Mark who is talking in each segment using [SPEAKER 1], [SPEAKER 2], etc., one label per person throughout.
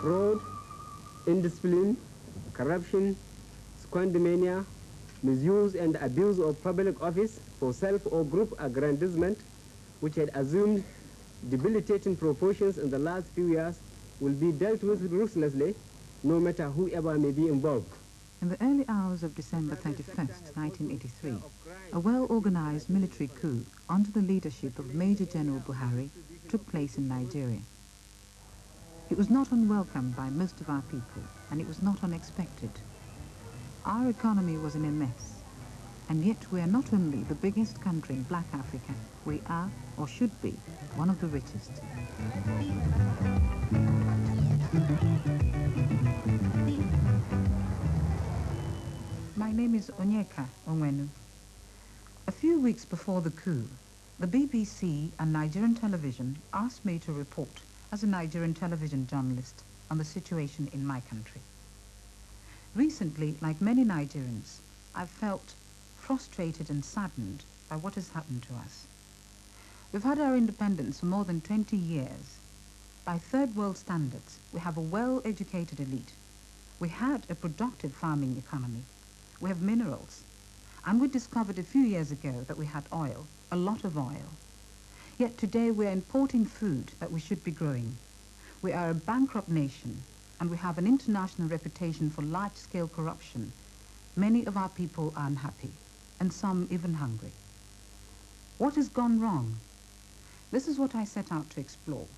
[SPEAKER 1] fraud, indiscipline, corruption, squandermania, misuse and abuse of public office for self or group aggrandizement, which had assumed debilitating proportions in the last few years, will be dealt with ruthlessly, no matter whoever may be involved.
[SPEAKER 2] In the early hours of December 31st, 1983, a well-organized military coup under the leadership of Major General Buhari took place in Nigeria. It was not unwelcome by most of our people, and it was not unexpected. Our economy was in a mess, and yet we are not only the biggest country in Black Africa, we are, or should be, one of the richest. My name is Onyeka Onwenu. A few weeks before the coup, the BBC and Nigerian television asked me to report as a Nigerian television journalist on the situation in my country. Recently, like many Nigerians, I've felt frustrated and saddened by what has happened to us. We've had our independence for more than 20 years. By third world standards, we have a well-educated elite. We had a productive farming economy. We have minerals. And we discovered a few years ago that we had oil, a lot of oil. Yet today we are importing food that we should be growing. We are a bankrupt nation, and we have an international reputation for large-scale corruption. Many of our people are unhappy, and some even hungry. What has gone wrong? This is what I set out to explore.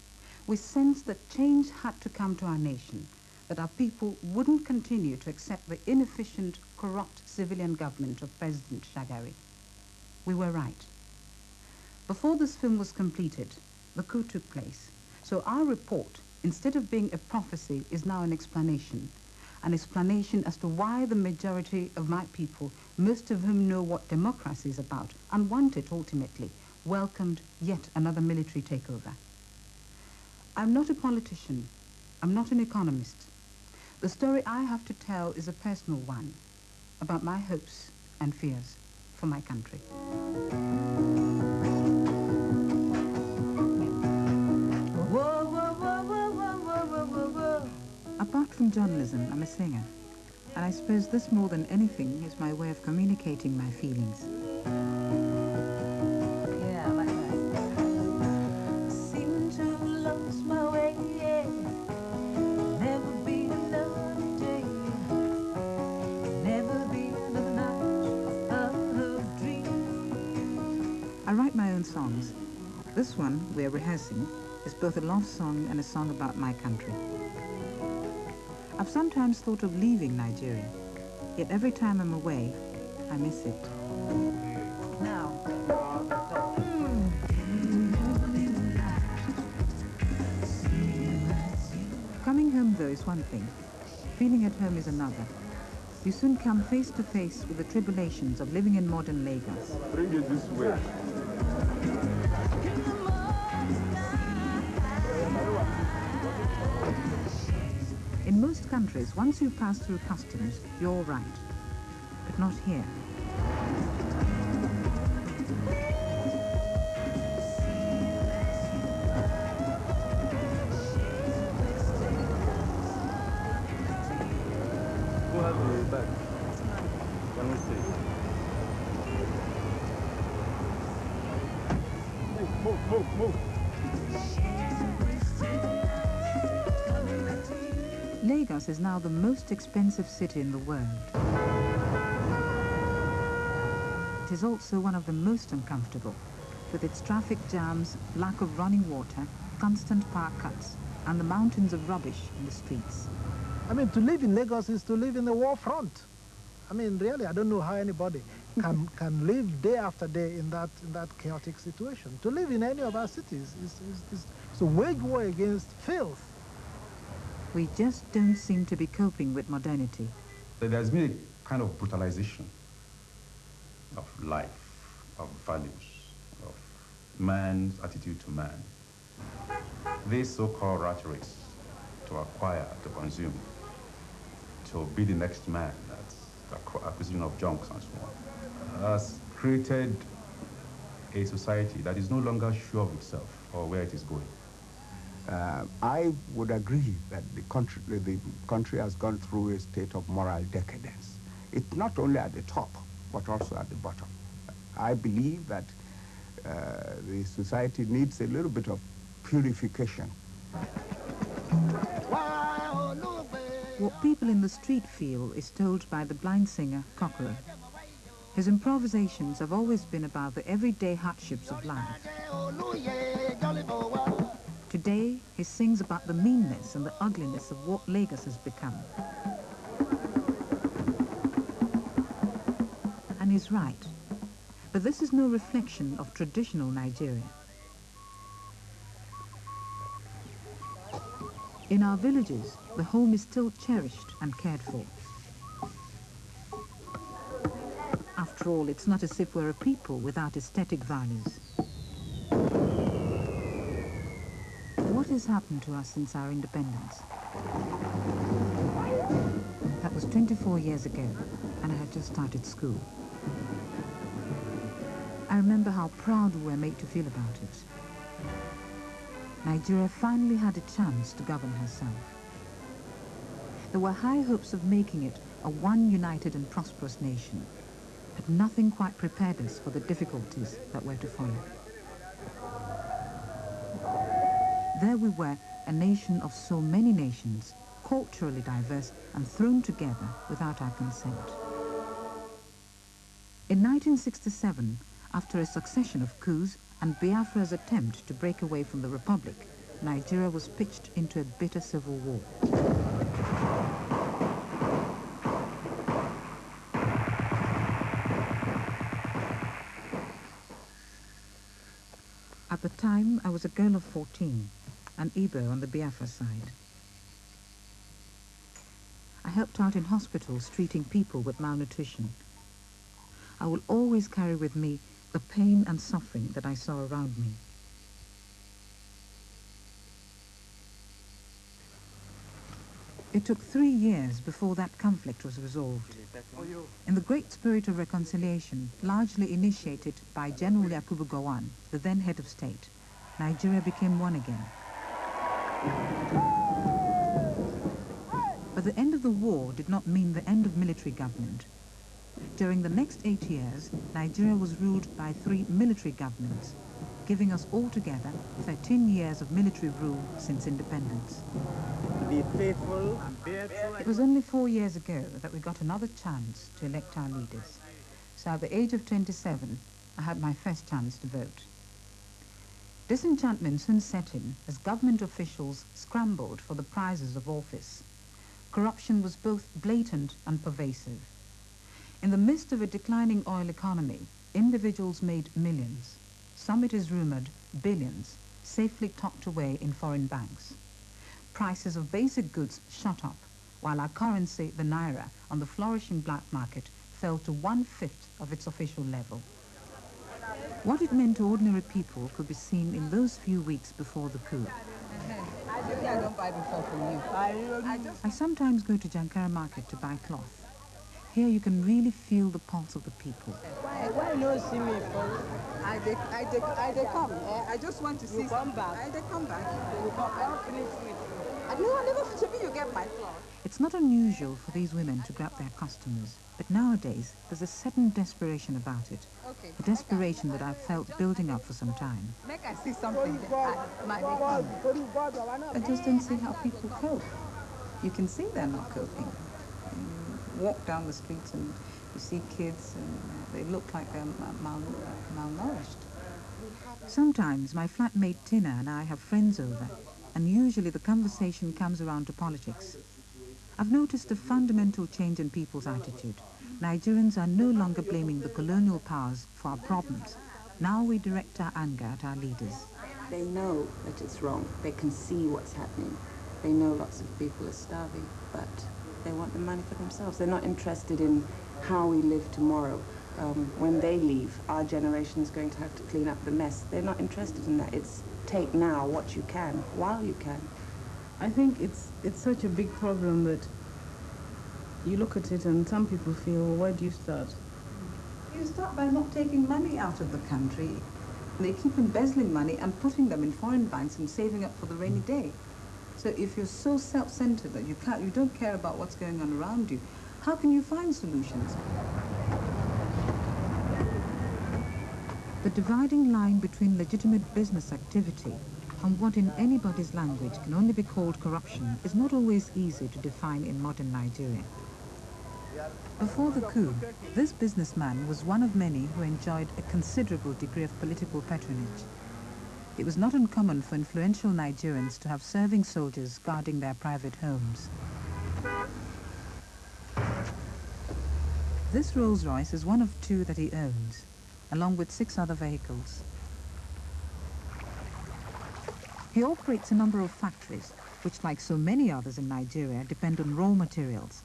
[SPEAKER 2] We sensed that change had to come to our nation, that our people wouldn't continue to accept the inefficient, corrupt civilian government of President Shagari. We were right. Before this film was completed, the coup took place. So our report, instead of being a prophecy, is now an explanation as to why the majority of my people, most of whom know what democracy is about and want it ultimately, welcomed yet another military takeover. I'm not a politician. I'm not an economist. The story I have to tell is a personal one about my hopes and fears for my country. Apart from journalism, I'm a singer, and I suppose this more than anything is my way of communicating my feelings. Yeah, like that. Seem to have lost my way, yeah. Never be another day, never be another night of a dream. I write my own songs. This one, we're rehearsing, is both a love song and a song about my country. I've sometimes thought of leaving Nigeria, yet every time I'm away, I miss it. Now. Coming home, though, is one thing. Feeling at home is another. You soon come face to face with the tribulations of living in modern Lagos.
[SPEAKER 3] Bring it this way.
[SPEAKER 2] In most countries, once you pass through customs, you're all right. But not here.
[SPEAKER 3] Who has the bag? Can we see? Move.
[SPEAKER 2] Lagos is now the most expensive city in the world. It is also one of the most uncomfortable, with its traffic jams, lack of running water, constant power cuts, and the mountains of rubbish in the streets.
[SPEAKER 4] I mean, to live in Lagos is to live in the war front. I mean, really, I don't know how anybody can live day after day in that chaotic situation. To live in any of our cities is a wage war against filth.
[SPEAKER 2] We just don't seem to be coping with modernity.
[SPEAKER 5] There's been a kind of brutalization of life, of values, of man's attitude to man. This so-called rat race to acquire, to consume, to be the next man, that's the acquisition of junks and so on, has created a society that is no longer sure of itself or where it is going.
[SPEAKER 6] I would agree that the country has gone through a state of moral decadence. It's not only at the top, but also at the bottom. I believe that the society needs a little bit of purification.
[SPEAKER 2] What people in the street feel is told by the blind singer Kokoro. His improvisations have always been about the everyday hardships of life. Today, he sings about the meanness and the ugliness of what Lagos has become. And he's right. But this is no reflection of traditional Nigeria. In our villages, the home is still cherished and cared for. After all, it's not as if we're a people without aesthetic values. What has happened to us since our independence? That was 24 years ago, and I had just started school. I remember how proud we were made to feel about it. Nigeria finally had a chance to govern herself. There were high hopes of making it a one united and prosperous nation, but nothing quite prepared us for the difficulties that were to follow. There we were, a nation of so many nations, culturally diverse and thrown together without our consent. In 1967, after a succession of coups and Biafra's attempt to break away from the Republic, Nigeria was pitched into a bitter civil war. At the time, I was a girl of 14, an Igbo on the Biafra side. I helped out in hospitals treating people with malnutrition. I will always carry with me the pain and suffering that I saw around me. It took 3 years before that conflict was resolved. In the great spirit of reconciliation, largely initiated by General Yakubu Gowon, the then head of state, Nigeria became one again. But the end of the war did not mean the end of military government. During the next 8 years, Nigeria was ruled by 3 military governments, giving us altogether 13 years of military rule since independence.
[SPEAKER 1] Be faithful and bear true.
[SPEAKER 2] It was only 4 years ago that we got another chance to elect our leaders. So at the age of 27, I had my first chance to vote. Disenchantment soon set in as government officials scrambled for the prizes of office. Corruption was both blatant and pervasive. In the midst of a declining oil economy, individuals made millions. Some, it is rumored, billions, safely tucked away in foreign banks. Prices of basic goods shot up, while our currency, the naira, on the flourishing black market fell to 1/5 of its official level. What it meant to ordinary people could be seen in those few weeks before the coup.
[SPEAKER 7] I don't buy before from you.
[SPEAKER 2] I sometimes go to Jankara market to buy cloth. Here you can really feel the pulse of the people.
[SPEAKER 7] Why you see me for? I come. I just want to see.
[SPEAKER 1] You come back.
[SPEAKER 7] I come back.
[SPEAKER 1] You come back. Finish with.
[SPEAKER 7] No, I never. Maybe you get my cloth.
[SPEAKER 2] It's not unusual for these women to grab their customers, but nowadays there's a certain desperation about it.
[SPEAKER 7] Okay.
[SPEAKER 2] A desperation that I've felt building up for some time.
[SPEAKER 7] Make I see something.
[SPEAKER 2] I just don't see how people cope. You can see they're not coping. You walk down the streets and you see kids and they look like they're malnourished. Sometimes my flatmate Tina and I have friends over, and usually the conversation comes around to politics. I've noticed a fundamental change in people's attitude. Nigerians are no longer blaming the colonial powers for our problems. Now we direct our anger at our leaders.
[SPEAKER 8] They know that it's wrong. They can see what's happening. They know lots of people are starving, but they want the money for themselves. They're not interested in how we live tomorrow. When they leave, our generation is going to have to clean up the mess. They're not interested in that. It's take now what you can, while you can.
[SPEAKER 9] I think it's such a big problem that you look at it and some people feel, well, where do you start?
[SPEAKER 2] You start by not taking money out of the country. They keep embezzling money and putting them in foreign banks and saving up for the rainy day. So if you're so self-centered that you don't care about what's going on around you, how can you find solutions? The dividing line between legitimate business activity and what in anybody's language can only be called corruption is not always easy to define in modern Nigeria. Before the coup, this businessman was one of many who enjoyed a considerable degree of political patronage. It was not uncommon for influential Nigerians to have serving soldiers guarding their private homes. This Rolls-Royce is one of 2 that he owns, along with 6 other vehicles. He operates a number of factories, which, like so many others in Nigeria, depend on raw materials.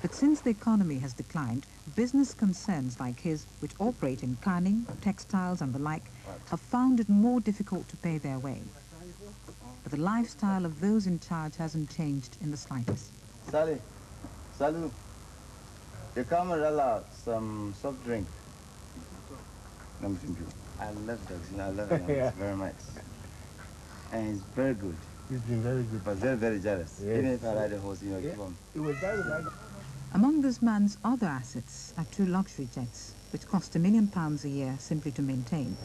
[SPEAKER 2] But since the economy has declined, business concerns like his, which operate in canning, textiles and the like, have found it more difficult to pay their way. But the lifestyle of those in charge hasn't changed in the slightest.
[SPEAKER 3] Sally, Salu, you come and allow some soft drink. I love dogs, I love animals
[SPEAKER 1] Yeah.
[SPEAKER 3] very much. And he's very good.
[SPEAKER 1] He's been very good.
[SPEAKER 3] But very, very jealous.
[SPEAKER 1] Yes.
[SPEAKER 3] Even if I ride a horse, keep on.
[SPEAKER 1] It was very nice.
[SPEAKER 2] Among this man's other assets are 2 luxury jets, which cost £1 million a year simply to maintain.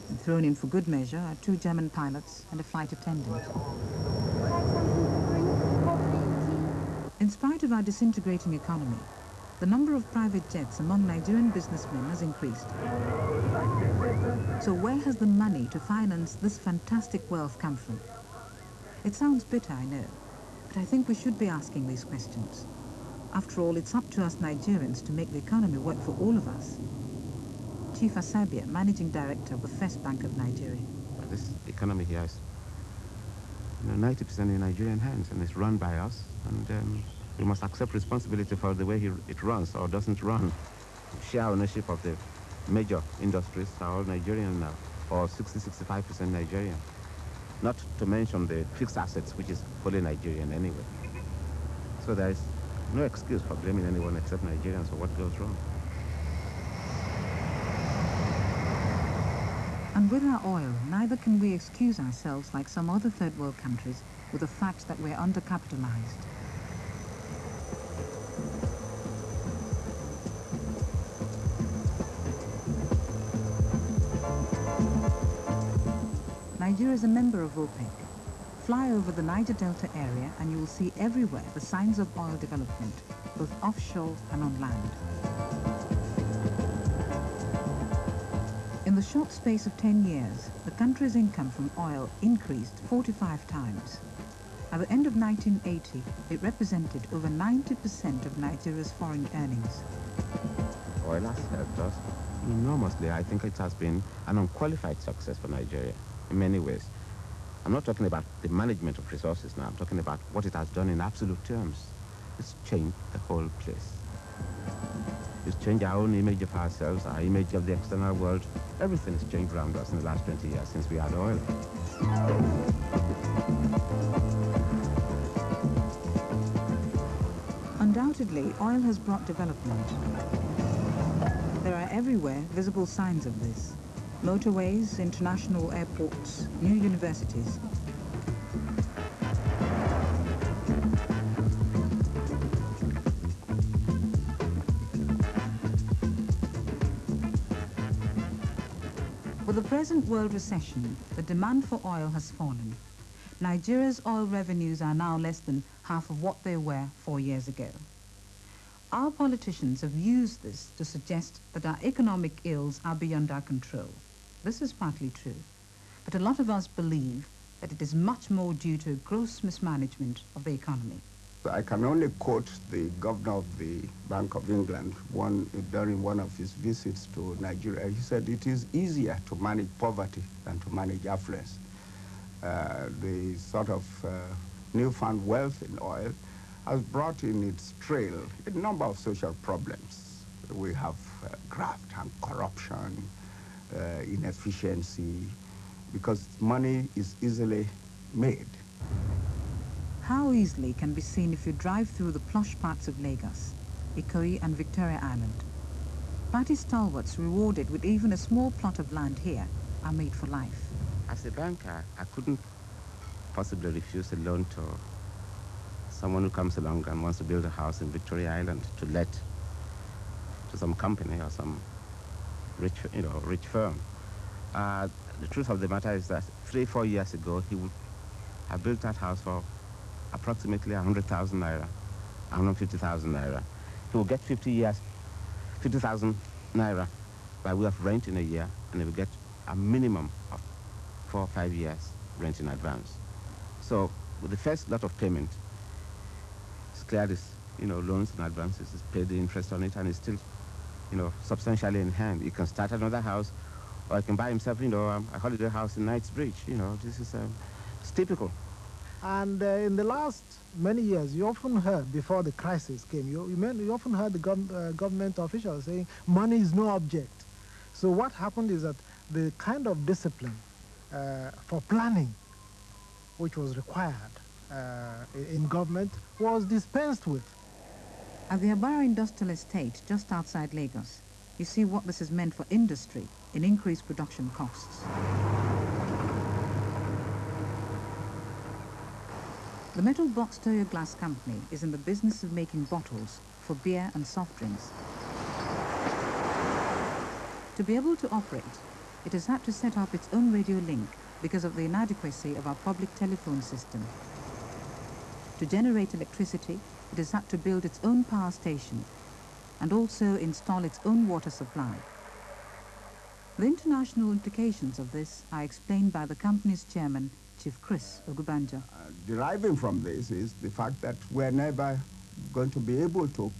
[SPEAKER 2] And thrown in for good measure are 2 German pilots and a flight attendant. In spite of our disintegrating economy, the number of private jets among Nigerian businessmen has increased. So where has the money to finance this fantastic wealth come from? It sounds bitter, I know, but I think we should be asking these questions. After all, it's up to us Nigerians to make the economy work for all of us. Chief Asabia, Managing Director of the First Bank of Nigeria.
[SPEAKER 10] This economy here is 90% in Nigerian hands, and it's run by us, and we must accept responsibility for the way it runs or doesn't run. Share ownership of the major industries are all Nigerian now, or 60-65% Nigerian. Not to mention the fixed assets, which is fully Nigerian anyway. So there is no excuse for blaming anyone except Nigerians for what goes wrong.
[SPEAKER 2] And with our oil, neither can we excuse ourselves like some other third world countries with the fact that we're undercapitalized. Nigeria is a member of OPEC. Fly over the Niger Delta area and you will see everywhere the signs of oil development, both offshore and on land. In the short space of 10 years, the country's income from oil increased 45 times. At the end of 1980, it represented over 90% of Nigeria's foreign earnings.
[SPEAKER 10] Oil has helped us enormously. I think it has been an unqualified success for Nigeria in many ways. I'm not talking about the management of resources now. I'm talking about what it has done in absolute terms. It's changed the whole place. It's changed our own image of ourselves, our image of the external world. Everything has changed around us in the last 20 years since we had oil.
[SPEAKER 2] Undoubtedly, oil has brought development. There are everywhere visible signs of this. Motorways, international airports, new universities. With the present world recession, the demand for oil has fallen. Nigeria's oil revenues are now less than half of what they were 4 years ago. Our politicians have used this to suggest that our economic ills are beyond our control. This is partly true, but a lot of us believe that it is much more due to gross mismanagement of the economy.
[SPEAKER 6] I can only quote the governor of the Bank of England during one of his visits to Nigeria. He said it is easier to manage poverty than to manage affluence. The sort of newfound wealth in oil has brought in its trail a number of social problems. We have graft and corruption, inefficiency, because money is easily made.
[SPEAKER 2] How easily can be seen if you drive through the plush parts of Lagos. Ikoyi and Victoria Island. Party stalwarts rewarded with even a small plot of land here are made for life.
[SPEAKER 10] As a banker, I couldn't possibly refuse a loan to someone who comes along and wants to build a house in Victoria Island to let to some company or some rich firm. The truth of the matter is that 3-4 years ago, he would have built that house for approximately 100,000 naira, 150,000 naira. He will get 50,000 naira by way of rent in a year, and he will get a minimum of 4 or 5 years rent in advance. So with the first lot of payment, he's cleared his loans and advances, he's paid the interest on it, and it's still substantially in hand. He can start another house, or he can buy himself a holiday house in Knightsbridge. This is it's typical.
[SPEAKER 4] And in the last many years, you often heard, before the crisis came, you often heard the government officials saying money is no object. So what happened is that the kind of discipline for planning which was required in government was dispensed with.
[SPEAKER 2] At the Abara Industrial Estate, just outside Lagos, you see what this has meant for industry in increased production costs. The Metal Box Toyo Glass Company is in the business of making bottles for beer and soft drinks. To be able to operate, it has had to set up its own radio link because of the inadequacy of our public telephone system. To generate electricity, it has had to build its own power station and also install its own water supply. The international implications of this are explained by the company's chairman, Chief Chris Ogubanjo.
[SPEAKER 6] Deriving from this is the fact that we're never going to be able to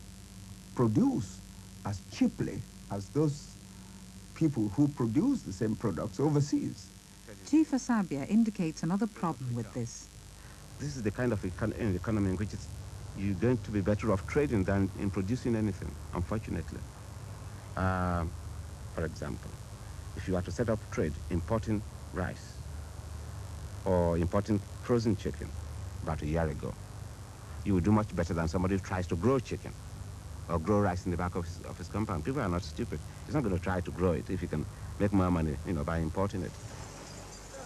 [SPEAKER 6] produce as cheaply as those people who produce the same products overseas.
[SPEAKER 2] Chief Asabia indicates another problem with this.
[SPEAKER 10] This is the kind of economy in which you're going to be better off trading than in producing anything, unfortunately. For example, if you are to set up trade importing rice or importing frozen chicken about a year ago, you would do much better than somebody who tries to grow chicken or grow rice in the back of his compound. People are not stupid. He's not going to try to grow it if he can make more money, by importing it.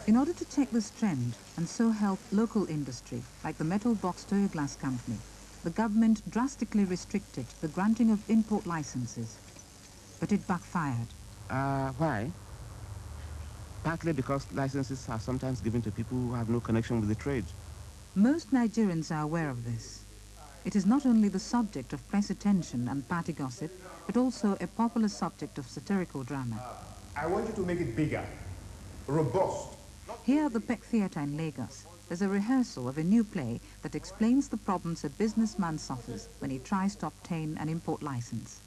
[SPEAKER 2] In order to check this trend and so help local industry, like the Metal Box Toyo Glass Company, the government drastically restricted the granting of import licenses. But it backfired.
[SPEAKER 10] Why? Partly because licenses are sometimes given to people who have no connection with the trade.
[SPEAKER 2] Most Nigerians are aware of this. It is not only the subject of press attention and party gossip, but also a popular subject of satirical drama.
[SPEAKER 11] I want you to make it bigger, robust.
[SPEAKER 2] Here at the Peck Theatre in Lagos, there's a rehearsal of a new play that explains the problems a businessman suffers when he tries to obtain an import license.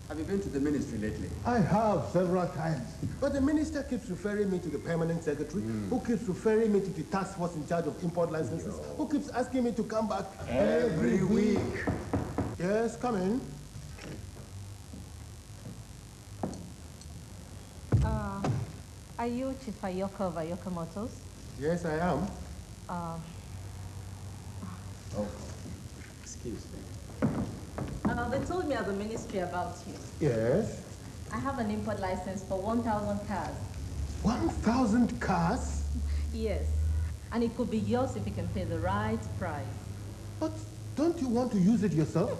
[SPEAKER 12] Have you been to the ministry lately?
[SPEAKER 11] I have several times. But the minister keeps referring me to the permanent secretary, who keeps referring me to the task force in charge of import licenses, who keeps asking me to come back every week. Yes, come in.
[SPEAKER 13] Are you Chief Ayoka of Ayoka Motors?
[SPEAKER 11] Yes, I am.
[SPEAKER 12] Oh, excuse me.
[SPEAKER 13] They told me at the ministry about you.
[SPEAKER 11] Yes.
[SPEAKER 13] I have an import license for 1,000 cars.
[SPEAKER 11] 1,000 cars?
[SPEAKER 13] Yes. And it could be yours if you can pay the right price.
[SPEAKER 11] But don't you want to use it yourself?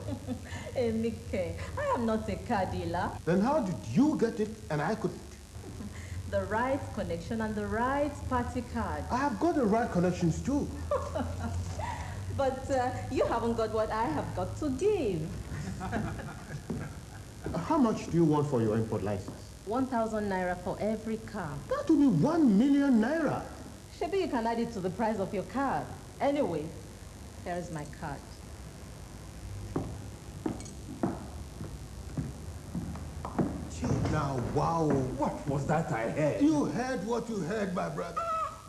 [SPEAKER 13] Hey, Mickey, I am not a car dealer.
[SPEAKER 11] Then how did you get it and I couldn't?
[SPEAKER 13] The right connection and the right party card.
[SPEAKER 11] I have got the right connections too.
[SPEAKER 13] But you haven't got what I have got to give.
[SPEAKER 11] How much do you want for your import license?
[SPEAKER 13] 1,000 naira for every car.
[SPEAKER 11] That will be 1 million naira.
[SPEAKER 13] Maybe you can add it to the price of your card. Anyway, here is my card.
[SPEAKER 11] Now, wow.
[SPEAKER 12] What was that I heard?
[SPEAKER 11] You heard what you heard, my brother.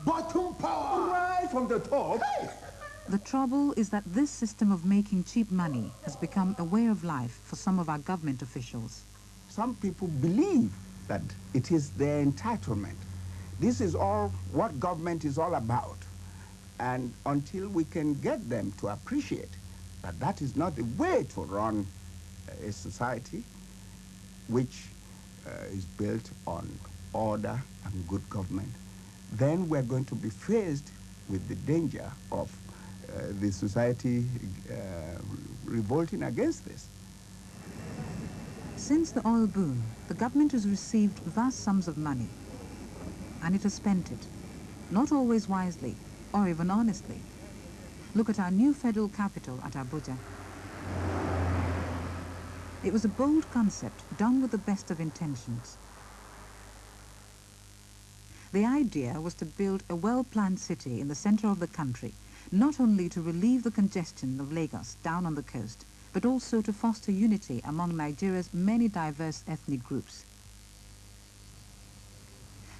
[SPEAKER 11] Bottom power.
[SPEAKER 12] Right from the top.
[SPEAKER 11] Hey.
[SPEAKER 2] The trouble is that this system of making cheap money has become a way of life for some of our government officials.
[SPEAKER 6] Some people believe that it is their entitlement. This is all what government is all about. And until we can get them to appreciate that that is not the way to run a society which is built on order and good government, then we're going to be faced with the danger of the society revolting against this.
[SPEAKER 2] Since the oil boom, the government has received vast sums of money, and it has spent it, not always wisely or even honestly. Look at our new federal capital at Abuja. It was a bold concept done with the best of intentions. The idea was to build a well-planned city in the center of the country, not only to relieve the congestion of Lagos down on the coast, but also to foster unity among Nigeria's many diverse ethnic groups.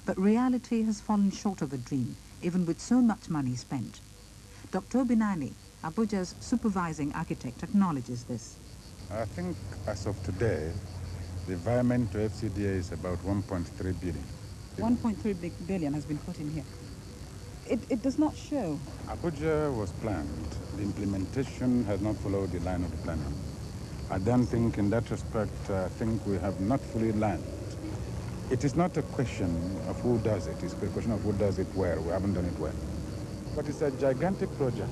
[SPEAKER 2] But reality has fallen short of the dream, even with so much money spent. Dr. Obinani, Abuja's supervising architect, acknowledges this.
[SPEAKER 14] I think as of today, the environment to FCDA is about 1.3 billion.
[SPEAKER 2] 1.3 billion has been put in here. It does not show.
[SPEAKER 14] Abuja was planned. The implementation has not followed the line of the planning. I don't think in that respect, I think we have not fully learned. It is not a question of who does it. It's a question of who does it where. We haven't done it well. But it's a gigantic project.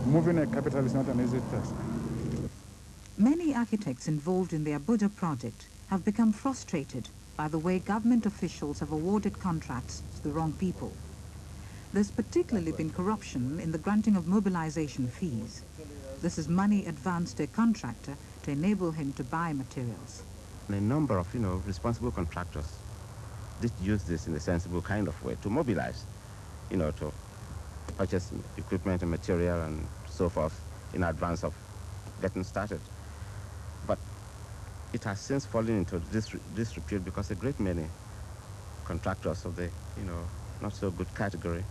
[SPEAKER 14] Moving a capital is not an easy task.
[SPEAKER 2] Many architects involved in the Abuja project have become frustrated by the way government officials have awarded contracts to the wrong people. There's particularly been corruption in the granting of mobilization fees. This is money advanced to a contractor to enable him to buy materials.
[SPEAKER 10] A number of, responsible contractors did use this in a sensible kind of way to mobilize, to purchase equipment and material and so forth in advance of getting started. But it has since fallen into disrepute because a great many contractors of the, not so good category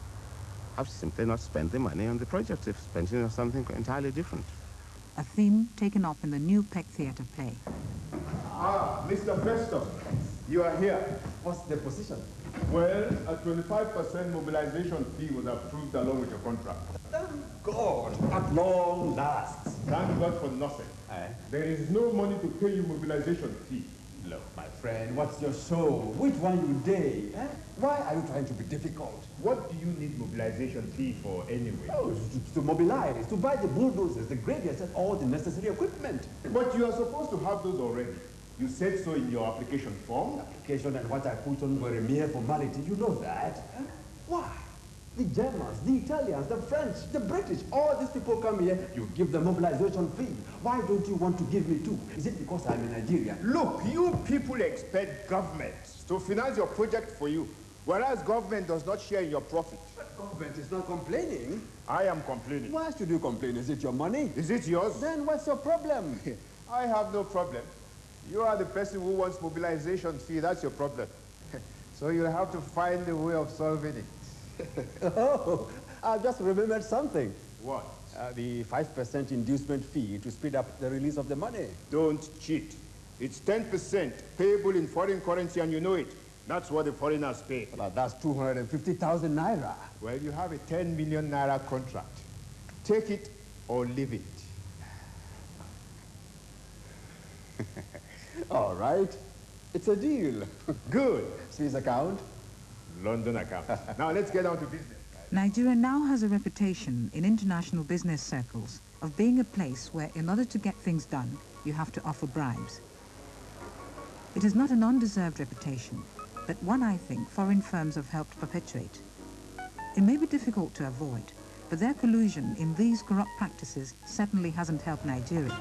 [SPEAKER 10] have simply not spent the money on the project. They've spent it on something entirely different.
[SPEAKER 2] A theme taken up in the new Peck Theatre play.
[SPEAKER 11] Ah, Mr. Festo, you are here.
[SPEAKER 12] What's the position?
[SPEAKER 11] Well, a 25% mobilization fee was approved along with your contract.
[SPEAKER 12] Thank God, at long last.
[SPEAKER 11] Thank God for nothing. There is no money to pay you mobilization fee.
[SPEAKER 12] Look, my friend, what's your show? Which one you day? Why are you trying to be difficult?
[SPEAKER 11] What do you need mobilization fee for anyway?
[SPEAKER 12] Oh, to mobilize, to buy the bulldozers, the graders, and all the necessary equipment.
[SPEAKER 11] But you are supposed to have those already. You said so in your application form.
[SPEAKER 12] Application and what I put on were a mere formality. You know that. Why? The Germans, the Italians, the French, the British, all these people come here, you give them mobilization fee. Why don't you want to give me too? Is it because I'm in Nigeria?
[SPEAKER 11] Look, you people expect government to finance your project for you, whereas government does not share in your profit.
[SPEAKER 12] But government is not complaining.
[SPEAKER 11] I am complaining.
[SPEAKER 12] Why should you complain? Is it your money?
[SPEAKER 11] Is it yours?
[SPEAKER 12] Then what's your problem?
[SPEAKER 11] I have no problem. You are the person who wants mobilization fee. That's your problem. So you'll have to find a way of solving it.
[SPEAKER 12] Oh, I've just remembered something.
[SPEAKER 11] What?
[SPEAKER 12] The 5% inducement fee to speed up the release of the money.
[SPEAKER 11] Don't cheat. It's 10% payable in foreign currency, and you know it. That's what the foreigners pay.
[SPEAKER 12] Well, that's 250,000 naira.
[SPEAKER 11] Well, you have a 10 million naira contract. Take it or leave it.
[SPEAKER 12] All right. It's a deal.
[SPEAKER 11] Good.
[SPEAKER 12] Swiss account?
[SPEAKER 11] London account. Now let's get down to business.
[SPEAKER 2] Nigeria now has a reputation in international business circles of being a place where, in order to get things done, you have to offer bribes. It is not an undeserved reputation, but one I think foreign firms have helped perpetuate. It may be difficult to avoid, but their collusion in these corrupt practices certainly hasn't helped Nigeria.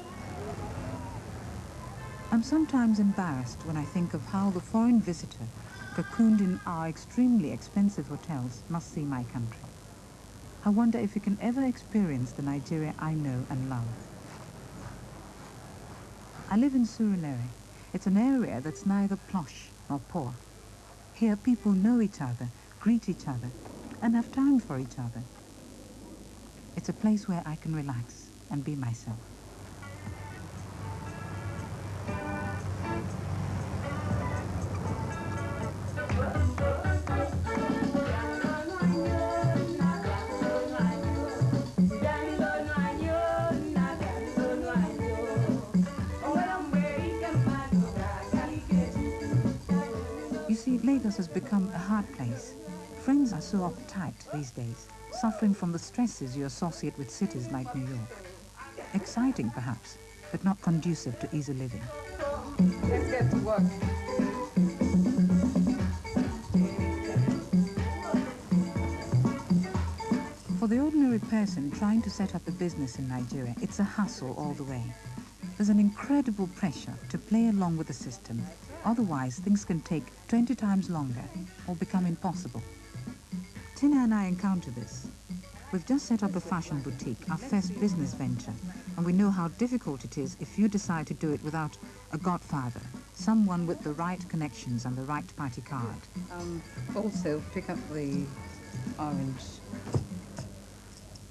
[SPEAKER 2] I'm sometimes embarrassed when I think of how the foreign visitor, cocooned in our extremely expensive hotels, must see my country. I wonder if you can ever experience the Nigeria I know and love. I live in Surulere. It's an area that's neither plush nor poor. Here people know each other, greet each other, and have time for each other. It's a place where I can relax and be myself. You see, Lagos has become a hard place. Friends are so uptight these days, suffering from the stresses you associate with cities like New York. Exciting, perhaps, but not conducive to easy living.
[SPEAKER 7] Let's get to work.
[SPEAKER 2] For the ordinary person trying to set up a business in Nigeria, it's a hustle all the way. There's an incredible pressure to play along with the system. Otherwise, things can take 20 times longer or become impossible. Tina and I encounter this. We've just set up a fashion boutique, our first business venture, and we know how difficult it is if you decide to do it without a godfather, someone with the right connections and the right party card.
[SPEAKER 9] Also, pick up the orange.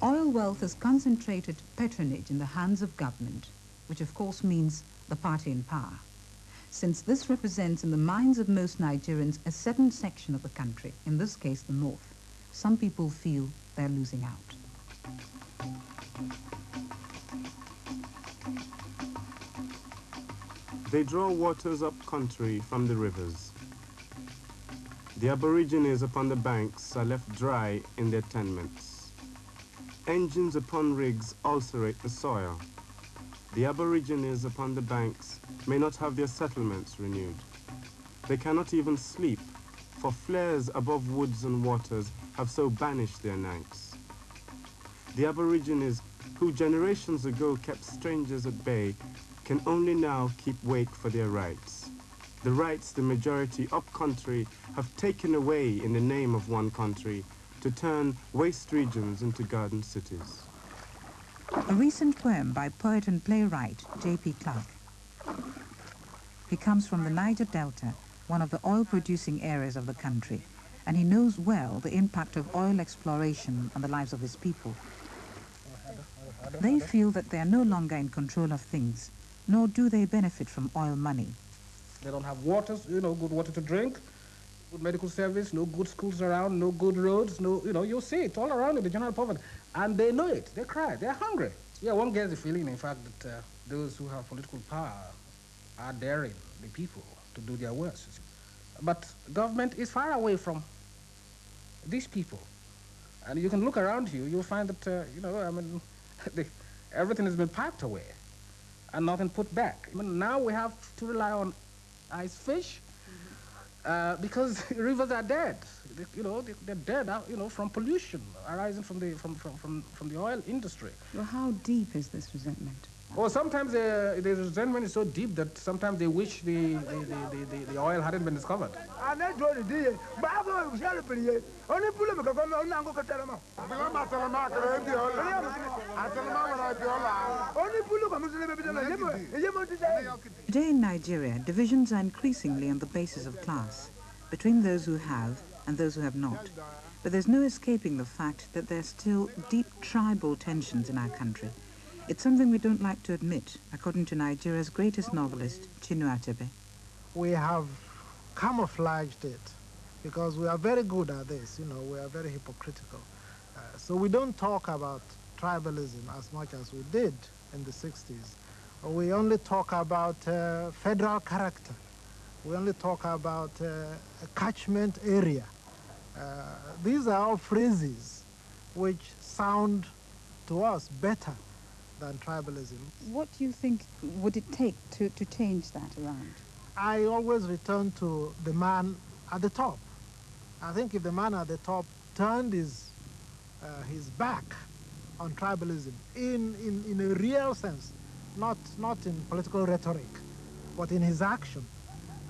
[SPEAKER 2] Oil wealth has concentrated patronage in the hands of government, which of course means the party in power. Since this represents in the minds of most Nigerians a certain section of the country, in this case the north, some people feel they're losing out.
[SPEAKER 15] They draw waters up country from the rivers. The Aborigines upon the banks are left dry in their tenements. Engines upon rigs ulcerate the soil. The Aborigines upon the banks may not have their settlements renewed. They cannot even sleep, for flares above woods and waters have so banished their nights. The Aborigines, who generations ago kept strangers at bay, can only now keep wake for their rights. The rights the majority up-country have taken away in the name of one country to turn waste regions into garden cities.
[SPEAKER 2] A recent poem by poet and playwright J.P. Clark. He comes from the Niger Delta, one of the oil-producing areas of the country, and he knows well the impact of oil exploration on the lives of his people. They feel that they are no longer in control of things, nor do they benefit from oil money.
[SPEAKER 16] They don't have water, good water to drink, good medical service, no good schools around, no good roads, you'll see it all around in the general poverty. And they know it, they cry, they're hungry. Yeah, one gets the feeling, in fact, that those who have political power are daring the people to do their worst. But government is far away from these people. And you can look around you, you'll find that, everything has been packed away and nothing put back. Now we have to rely on ice fish because rivers are dead. They're dead, from pollution arising from the oil industry.
[SPEAKER 9] Well, how deep is this resentment?
[SPEAKER 16] Well, sometimes the resentment is so deep that sometimes they wish the oil hadn't been discovered.
[SPEAKER 2] Today in Nigeria, divisions are increasingly on the basis of class, between those who have and those who have not. But there's no escaping the fact that there's still deep tribal tensions in our country. It's something we don't like to admit, according to Nigeria's greatest novelist, Chinua Achebe.
[SPEAKER 4] We have camouflaged it because we are very good at this, we are very hypocritical. So we don't talk about tribalism as much as we did in the 60s. We only talk about federal character. We only talk about a catchment area. These are all phrases which sound to us better than tribalism.
[SPEAKER 9] What do you think would it take to change that around?
[SPEAKER 4] I always return to the man at the top. I think if the man at the top turned his back on tribalism in a real sense, not in political rhetoric, but in his action,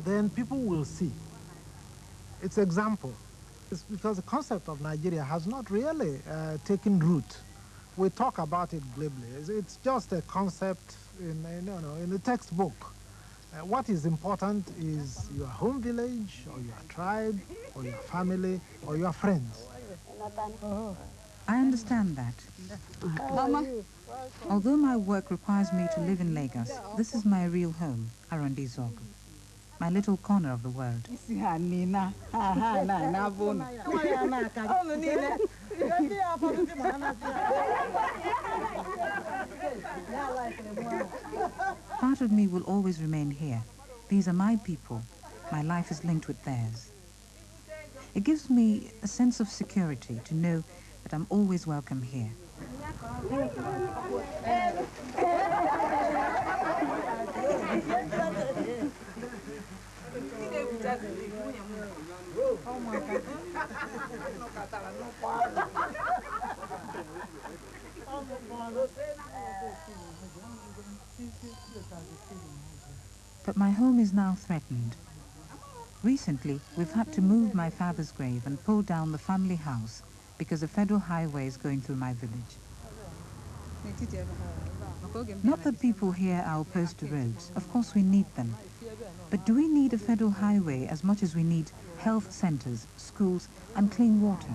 [SPEAKER 4] then people will see. It's example. It's because the concept of Nigeria has not really taken root. We talk about it glibly. It's just a concept in the textbook. What is important is your home village, or your tribe, or your family, or your friends.
[SPEAKER 2] I understand that.
[SPEAKER 9] Mama.
[SPEAKER 2] Although my work requires me to live in Lagos, this is my real home, Arondi Zogu, my little corner of the world. Part of me will always remain here. These are my people, my life is linked with theirs. It gives me a sense of security to know that I'm always welcome here. But my home is now threatened. Recently, we've had to move my father's grave and pull down the family house because a federal highway is going through my village. Not that people here are opposed to roads. Of course we need them. But do we need a federal highway as much as we need health centers, schools, and clean water?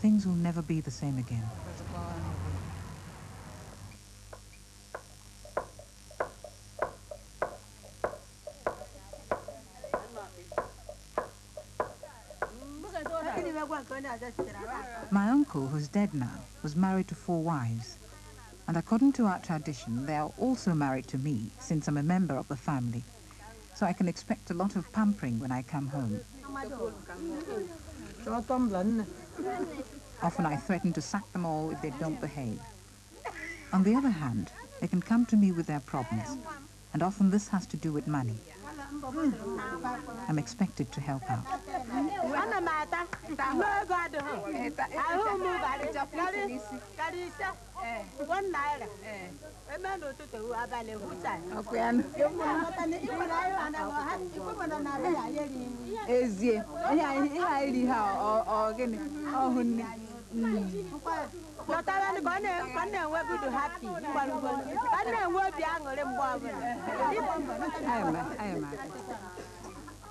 [SPEAKER 2] Things will never be the same again. My uncle, who's dead now, was married to 4 wives. And according to our tradition, they are also married to me, since I'm a member of the family. So I can expect a lot of pampering when I come home. Often I threaten to sack them all if they don't behave. On the other hand, they can come to me with their problems, and often this has to do with money. I'm expected to help out.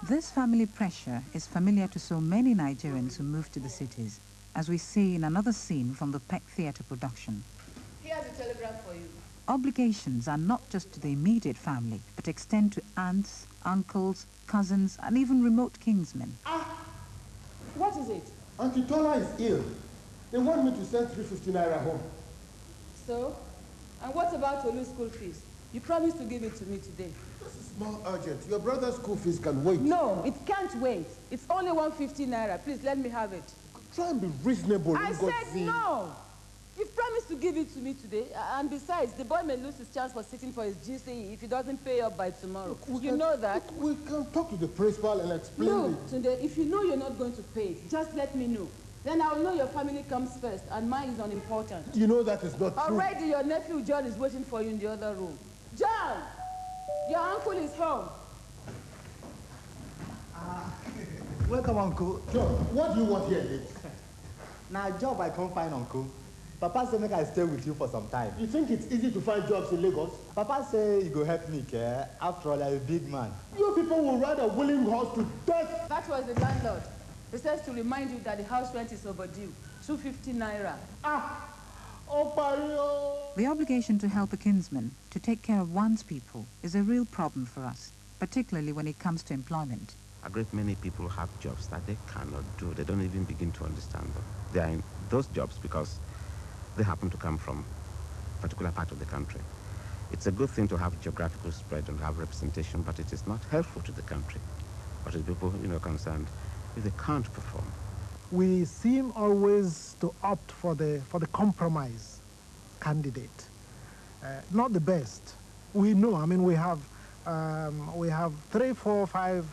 [SPEAKER 2] This family pressure is familiar to so many Nigerians who move to the cities, as we see in another scene from the Peck Theatre production.
[SPEAKER 13] Here's a telegram for you.
[SPEAKER 2] Obligations are not just to the immediate family, but extend to aunts, uncles, cousins, and even remote kinsmen.
[SPEAKER 13] What is it?
[SPEAKER 11] Auntie Tola is ill. They want me to send 350 naira home.
[SPEAKER 13] So? And what about Olu's school fees? You promised to give it to me today.
[SPEAKER 11] This is more urgent. Your brother's school fees can wait.
[SPEAKER 13] No, it can't wait. It's only 150 naira. Please let me have it.
[SPEAKER 11] Try and be reasonable.
[SPEAKER 13] I said no! You've promised to give it to me today, and besides, the boy may lose his chance for sitting for his GCE if he doesn't pay up by tomorrow. You know that?
[SPEAKER 11] We can talk to the principal and explain
[SPEAKER 13] Look, Tunde, if you know you're not going to pay it, just let me know. Then I'll know your family comes first, and mine is unimportant.
[SPEAKER 11] You know that is not true.
[SPEAKER 13] Already, your nephew John is waiting for you in the other room. John! Your uncle is home.
[SPEAKER 17] Welcome, Uncle.
[SPEAKER 11] John, what do you want here, Nick?
[SPEAKER 17] Now, job I can't find, Uncle. Papa say make I stay with you for some time.
[SPEAKER 11] You think it's easy to find jobs in Lagos?
[SPEAKER 17] Papa say you go help me, care. After all, I'm a big man.
[SPEAKER 11] You people will ride a willing horse to death.
[SPEAKER 13] That was the landlord. He says to remind you that the house rent is overdue. 250 naira.
[SPEAKER 2] The obligation to help a kinsman, to take care of one's people, is a real problem for us, particularly when it comes to employment.
[SPEAKER 10] A great many people have jobs that they cannot do. They don't even begin to understand them. They are in those jobs because they happen to come from a particular part of the country. It's a good thing to have geographical spread and have representation, but it is not helpful to the country or to the people concerned if they can't perform.
[SPEAKER 4] We seem always to opt for the compromise candidate, not the best. We know. I mean, we have 3, 4, 5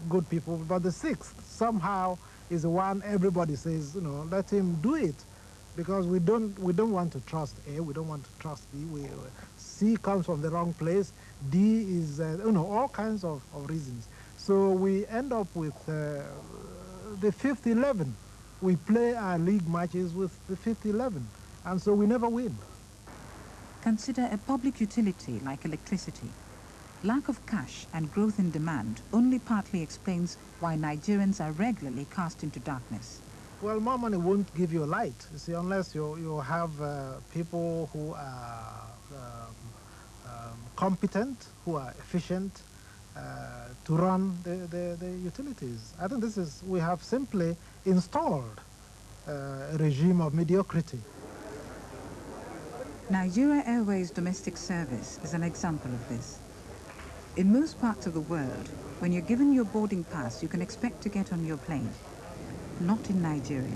[SPEAKER 4] good people, but the 6th somehow is the one everybody says, let him do it, because we don't want to trust A, we don't want to trust B. C comes from the wrong place. D is all kinds of reasons. So we end up with the 5th 11. We play our league matches with the 5th 11, and so we never win.
[SPEAKER 2] Consider a public utility like electricity. Lack of cash and growth in demand only partly explains why Nigerians are regularly cast into darkness.
[SPEAKER 4] Well, more money won't give you light, you see, unless you have people who are competent, who are efficient to run the utilities. I think we have simply installed a regime of mediocrity.
[SPEAKER 2] Nigeria Airways domestic service is an example of this. In most parts of the world, when you're given your boarding pass, you can expect to get on your plane. Not in Nigeria.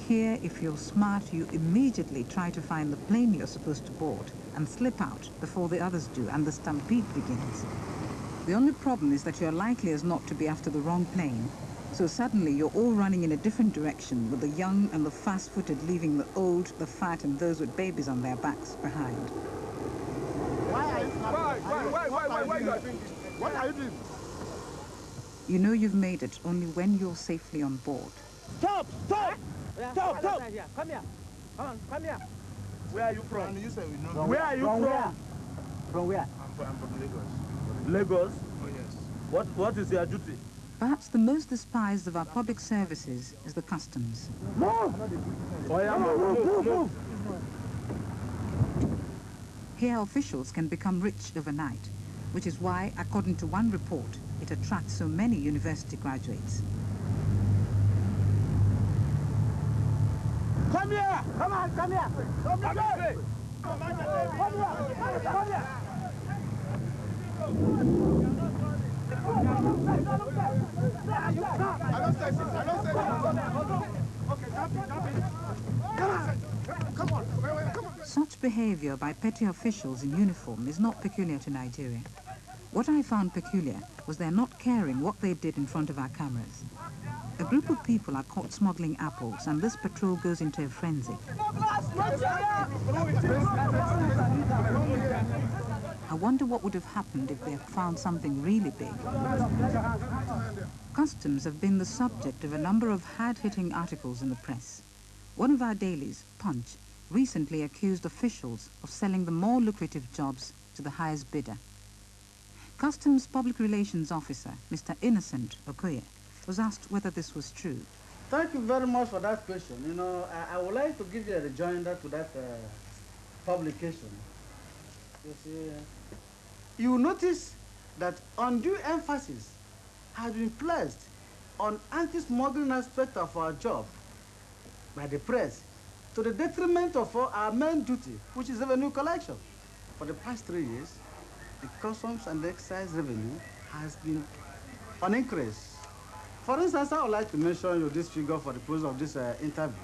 [SPEAKER 2] Here, if you're smart, you immediately try to find the plane you're supposed to board and slip out before the others do, and the stampede begins. The only problem is that you're likely as not to be after the wrong plane. So suddenly you're all running in a different direction, with the young and the fast-footed leaving the old, the fat, and those with babies on their backs behind.
[SPEAKER 11] What are you doing?
[SPEAKER 2] You know you've made it only when you're safely on board.
[SPEAKER 11] Stop! Stop! Stop! Stop! Come here. Come on, come here. Where are you from? You said we know. Where are you from? From where? I'm from Lagos. Lagos? Oh, yes. What is your duty?
[SPEAKER 2] Perhaps the most despised of our public services is the customs.
[SPEAKER 11] Move! Move!
[SPEAKER 2] Here officials can become rich overnight, which is why, according to one report, it attracts so many university graduates.
[SPEAKER 11] Come here! Come on, come here! Come here! Come here! Come here!
[SPEAKER 2] Such behavior by petty officials in uniform is not peculiar to Nigeria. What I found peculiar was their not caring what they did in front of our cameras. A group of people are caught smuggling apples, and this patrol goes into a frenzy. I wonder what would have happened if they had found something really big. Customs have been the subject of a number of hard-hitting articles in the press. One of our dailies, Punch, recently accused officials of selling the more lucrative jobs to the highest bidder. Customs Public Relations Officer, Mr. Innocent Okoye, was asked whether this was true.
[SPEAKER 17] Thank you very much for that question. You know, I would like to give you a rejoinder to that publication. You see, you notice that undue emphasis has been placed on anti-smuggling aspect of our job by the press to the detriment of our main duty, which is revenue collection. For the past 3 years, the customs and excise revenue has been on increase. For instance, I would like to mention you this figure for the purpose of this interview.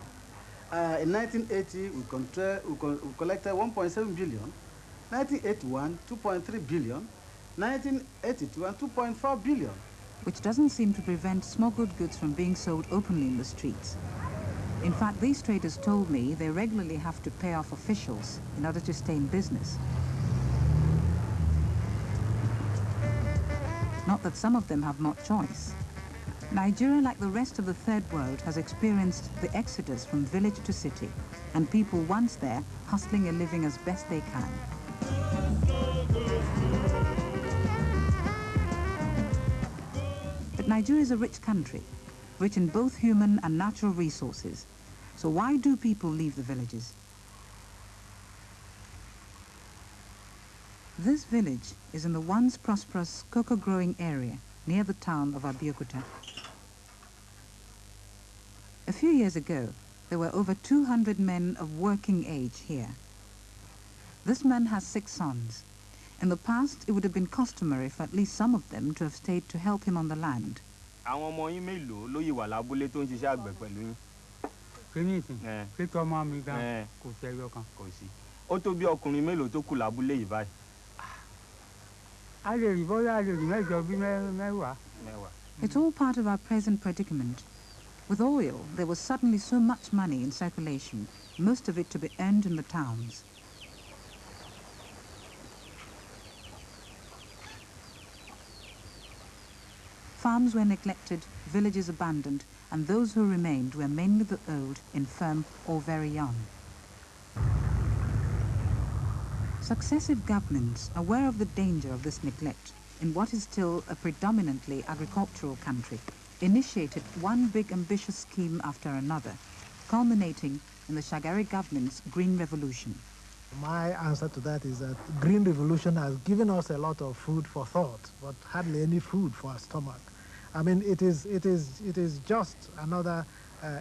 [SPEAKER 17] In 1980, we collected 1.7 billion. 1981, 2.3 billion. 1982, and 2.4 billion.
[SPEAKER 2] Which doesn't seem to prevent smuggled goods from being sold openly in the streets. In fact, these traders told me they regularly have to pay off officials in order to stay in business. Not that some of them have not choice. Nigeria, like the rest of the third world, has experienced the exodus from village to city, and people once there hustling a living as best they can. But Nigeria is a rich country, rich in both human and natural resources. So why do people leave the villages? This village is in the once prosperous cocoa-growing area near the town of Abeokuta. A few years ago, there were over 200 men of working age here. This man has 6 sons. In the past, it would have been customary for at least some of them to have stayed to help him on the land. It's all part of our present predicament. With oil, there was suddenly so much money in circulation, most of it to be earned in the towns. Farms were neglected, villages abandoned, and those who remained were mainly the old, infirm, or very young. Successive governments, aware of the danger of this neglect in what is still a predominantly agricultural country, initiated one big ambitious scheme after another, culminating in the Shagari government's Green Revolution.
[SPEAKER 4] My answer to that is that Green Revolution has given us a lot of food for thought, but hardly any food for our stomach. I mean, it is just another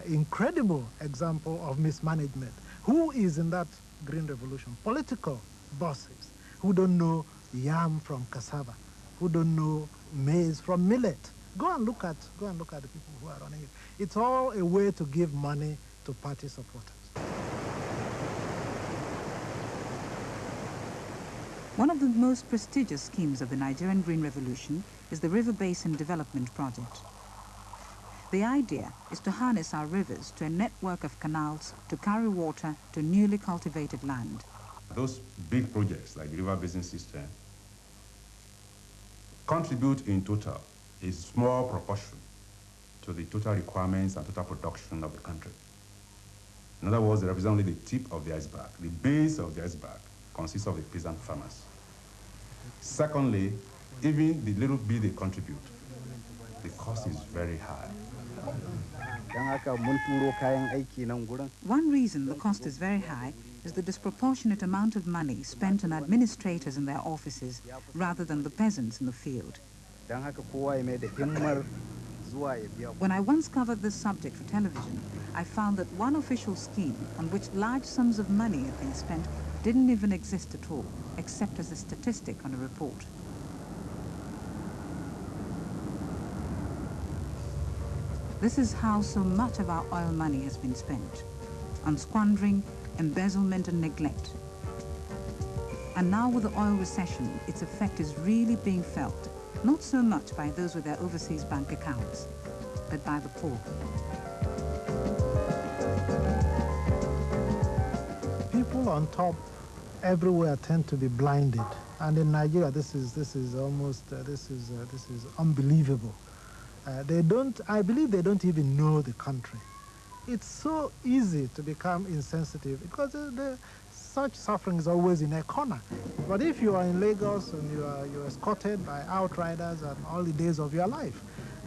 [SPEAKER 4] incredible example of mismanagement. Who is in that green revolution. Political bosses who don't know yam from cassava, who don't know maize from millet. Go and look at the people who are running it. It's all a way to give money to party supporters.
[SPEAKER 2] One of the most prestigious schemes of the Nigerian Green Revolution is the River Basin Development Project. The idea is to harness our rivers to a network of canals to carry water to newly cultivated land.
[SPEAKER 5] Those big projects like the River Basin System contribute in total a small proportion to the total requirements and total production of the country. In other words, they represent only the tip of the iceberg. The base of the iceberg consists of the peasant farmers. Secondly, even the little bit they contribute, the cost is very high.
[SPEAKER 2] One reason the cost is very high is the disproportionate amount of money spent on administrators in their offices rather than the peasants in the field. When I once covered this subject for television, I found that one official scheme on which large sums of money had been spent didn't even exist at all, except as a statistic on a report. This is how so much of our oil money has been spent, on squandering, embezzlement and neglect. And now with the oil recession, its effect is really being felt, not so much by those with their overseas bank accounts, but by the poor.
[SPEAKER 4] People on top everywhere tend to be blinded, and in Nigeria this is unbelievable. I believe they don't even know the country. It's so easy to become insensitive because such suffering is always in a corner. But if you are in Lagos and you're escorted by outriders and all the days of your life,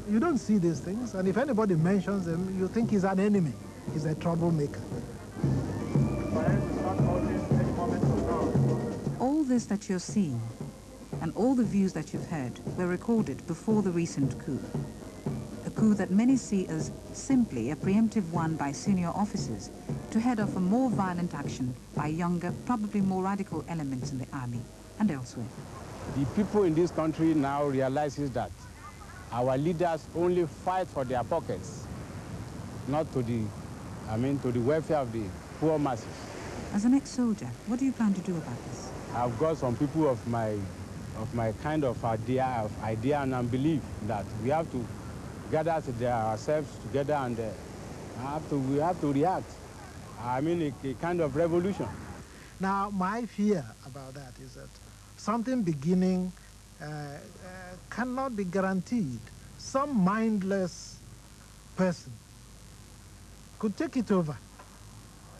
[SPEAKER 4] you don't see these things, and if anybody mentions them, you think he's an enemy, he's a troublemaker.
[SPEAKER 2] All this that you're seeing and all the views that you've heard were recorded before the recent coup. A coup that many see as simply a preemptive one by senior officers to head off a more violent action by younger, probably more radical elements in the army and elsewhere.
[SPEAKER 18] The people in this country now realizes that our leaders only fight for their pockets, not to the welfare of the poor masses.
[SPEAKER 2] As an ex-soldier, what do you plan to do about this?
[SPEAKER 18] I've got some people of my kind of idea and belief that we have to gather ourselves together and we have to react. A kind of revolution.
[SPEAKER 4] Now, my fear about that is that something beginning cannot be guaranteed. Some mindless person could take it over,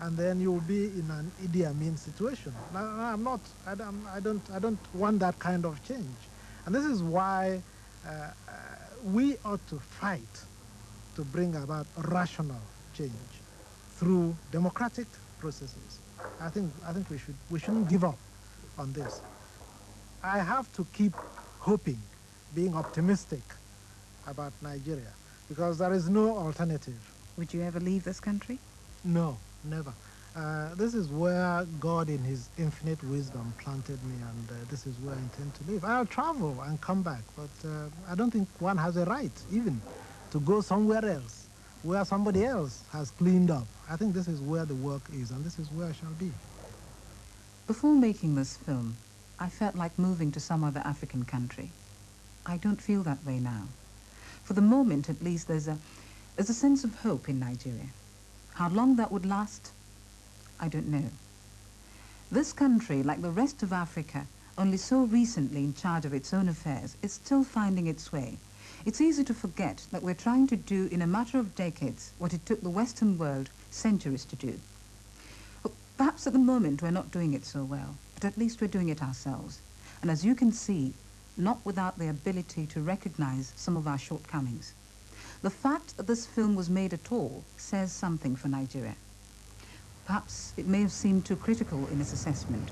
[SPEAKER 4] and then you'll be in an Idi Amin situation. Now, I don't want that kind of change. And this is why we ought to fight to bring about rational change through democratic processes. I think we shouldn't give up on this. I have to keep hoping, being optimistic about Nigeria, because there is no alternative.
[SPEAKER 2] Would you ever leave this country?
[SPEAKER 4] No, never. This is where God in his infinite wisdom planted me, and this is where I intend to live. I'll travel and come back, but I don't think one has a right even to go somewhere else, where somebody else has cleaned up. I think this is where the work is, and this is where I shall be.
[SPEAKER 2] Before making this film, I felt like moving to some other African country. I don't feel that way now. For the moment, at least, there's a sense of hope in Nigeria. How long that would last, I don't know. This country, like the rest of Africa, only so recently in charge of its own affairs, is still finding its way. It's easy to forget that we're trying to do in a matter of decades what it took the Western world centuries to do. Perhaps at the moment we're not doing it so well, but at least we're doing it ourselves. And as you can see, not without the ability to recognize some of our shortcomings. The fact that this film was made at all says something for Nigeria. Perhaps it may have seemed too critical in its assessment,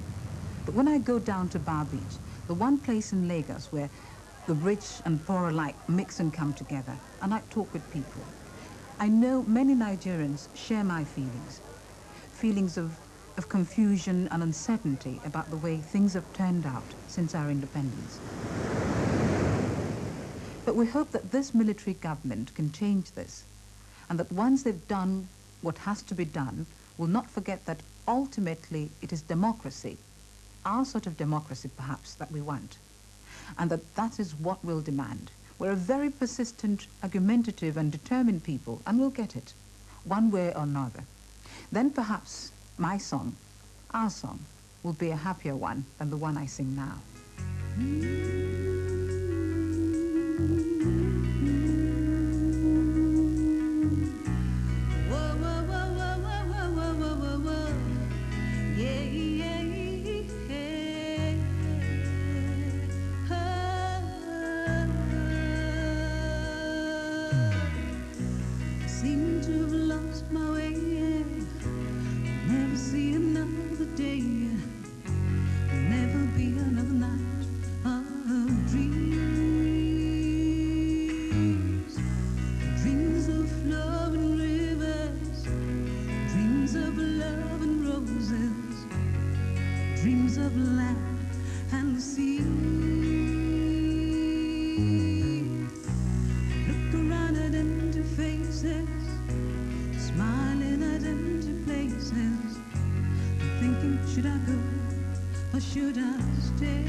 [SPEAKER 2] but when I go down to Bar Beach, the one place in Lagos where the rich and poor alike mix and come together, and I talk with people, I know many Nigerians share my feelings. Feelings of of confusion and uncertainty about the way things have turned out since our independence. But we hope that this military government can change this, and that once they've done what has to be done, will not forget that ultimately it is democracy, our sort of democracy perhaps, that we want, and that that is what we'll demand. We're a very persistent, argumentative and determined people, and we'll get it, one way or another. Then perhaps my song, our song, will be a happier one than the one I sing now.
[SPEAKER 19] Seem to have lost my way, never see another day, never be another night of dreams, dreams of flowing rivers, dreams of love and roses, dreams of land and sea. Look around at empty faces, smiling at empty places, thinking, should I go or should I stay?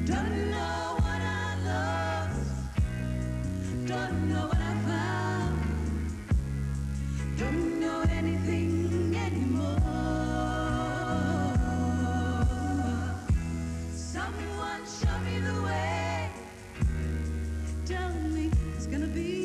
[SPEAKER 19] Don't know what I lost, don't know what I found, don't know anything anymore. Someone show me the way, tell me it's gonna be